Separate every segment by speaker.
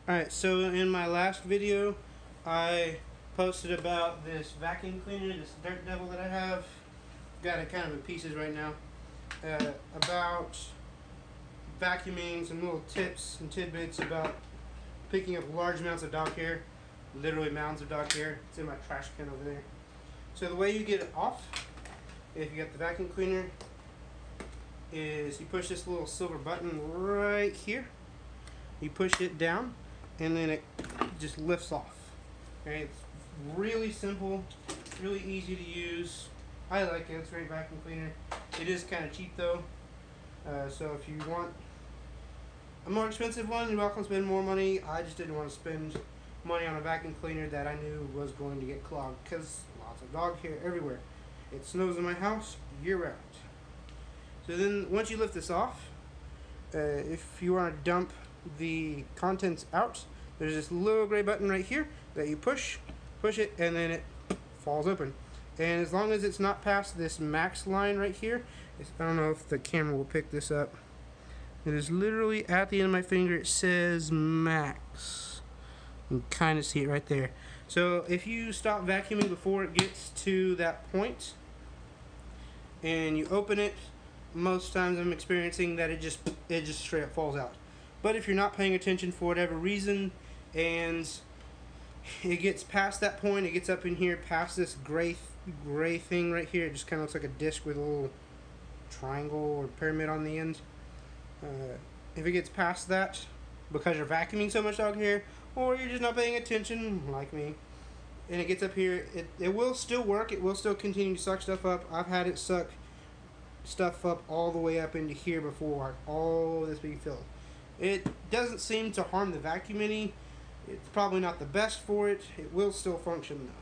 Speaker 1: Alright, so in my last video, I posted about this vacuum cleaner, this Dirt Devil that I have. Got it kind of in pieces right now. About vacuuming, some little tips and tidbits about picking up large amounts of dog hair. Literally mounds of dog hair. It's in my trash can over there. So the way you get it off, if you got the vacuum cleaner, is you push this little silver button right here. You push it down, and then it just lifts off. Okay, it's really simple, really easy to use. I like it. It's a great vacuum cleaner. It is kind of cheap though, so if you want a more expensive one, you're welcome to spend more money. I just didn't want to spend money on a vacuum cleaner that I knew was going to get clogged because lots of dog hair everywhere. It snows in my house year round. So then once you lift this off, if you want to dump the contents out, there's this little gray button right here that you push it, and then it falls open. And as long as it's not past this max line right here, I don't know if the camera will pick this up. It is literally at the end of my finger. It says max. You can kind of see it right there. So if you stop vacuuming before it gets to that point, and you open it, most times I'm experiencing that it just straight up falls out. But if you're not paying attention for whatever reason, and it gets past that point, it gets up in here past this gray thing right here. It just kind of looks like a disc with a little triangle or pyramid on the end. If it gets past that, because you're vacuuming so much dog hair, or you're just not paying attention like me, and it gets up here, it will still work. It will still continue to suck stuff up. I've had it suck stuff up all the way up into here before, all this being filled. It doesn't seem to harm the vacuum any. It's probably not the best for it. It will still function though.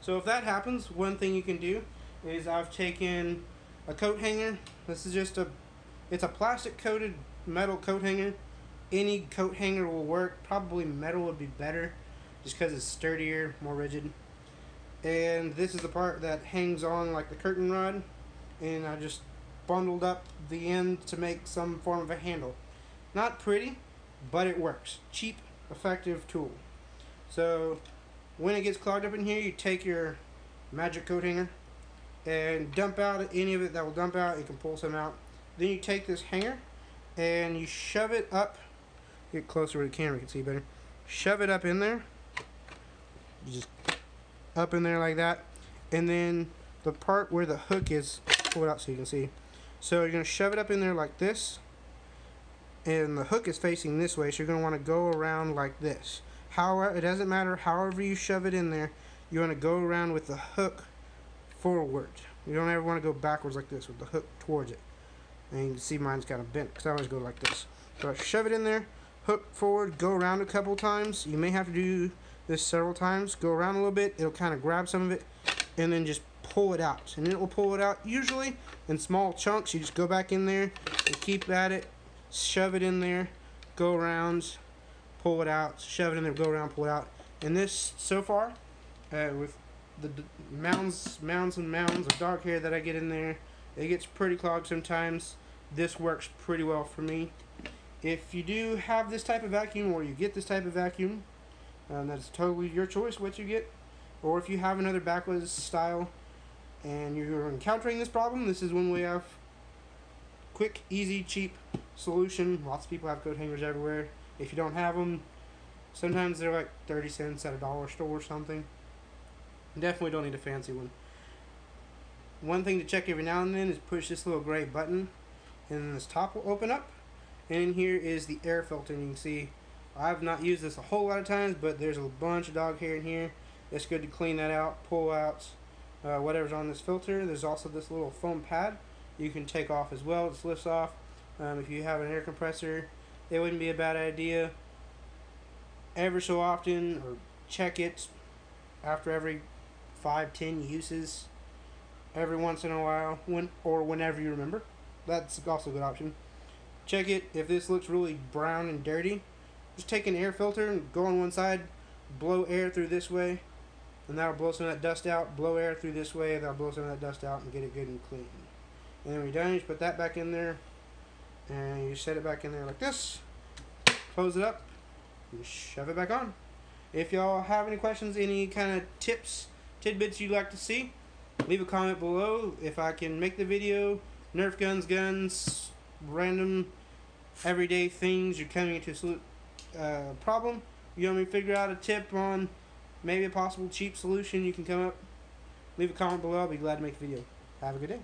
Speaker 1: So if that happens, one thing you can do is I've taken a coat hanger. This is just it's a plastic coated metal coat hanger. Any coat hanger will work. Probably metal would be better just because it's sturdier, more rigid. And this is the part that hangs on like the curtain rod, and I just bundled up the end to make some form of a handle. Not pretty, but it works. Cheap, effective tool. So when it gets clogged up in here, you take your magic coat hanger and dump out any of it that will dump out. You can pull some out. Then you take this hanger and you shove it up. Get closer where the camera can see better. Shove it up in there. Just up in there like that. And then the part where the hook is, pull it out so you can see. So you're going to shove it up in there like this. And the hook is facing this way, so you're going to want to go around like this. However, it doesn't matter however you shove it in there, you want to go around with the hook forward. You don't ever want to go backwards like this with the hook towards it. And you can see mine's kind of bent because I always go like this. So shove it in there, hook forward, go around a couple times. You may have to do this several times. Go around a little bit, it'll kind of grab some of it, and then just pull it out. And it will pull it out usually in small chunks. You just go back in there and keep at it. Shove it in there, go around, pull it out, shove it in there, go around, pull it out. And this, so far, with the mounds and mounds of dog hair that I get in there, it gets pretty clogged sometimes. This works pretty well for me. If you do have this type of vacuum, or you get this type of vacuum, that's totally your choice what you get. Or if you have another bagless style and you're encountering this problem, this is one way of quick, easy, cheap solution. Lots of people have coat hangers everywhere. If you don't have them, sometimes they're like 30 cents at a dollar store or something. Definitely don't need a fancy one. One thing to check every now and then is push this little gray button, and then this top will open up, and in here is the air filter. And you can see I've not used this a whole lot of times, but there's a bunch of dog hair in here. It's good to clean that out, pull out whatever's on this filter. There's also this little foam pad you can take off as well. It lifts off. If you have an air compressor, it wouldn't be a bad idea ever so often, or check it after every 5-10 uses, every once in a while, whenever you remember. That's also a good option. Check it. If this looks really brown and dirty, just take an air filter and go on one side, blow air through this way, and that'll blow some of that dust out. Blow air through this way, that'll blow some of that dust out and get it good and clean. And then when you're done, you just put that back in there, and you set it back in there like this. Close it up, you just shove it back on. If y'all have any questions, any kind of tips, tidbits you'd like to see, leave a comment below. If I can make the video, Nerf guns, random everyday things you're coming into a problem, you want me to figure out a tip on maybe a possible cheap solution you can come up, leave a comment below. I'll be glad to make the video. Have a good day.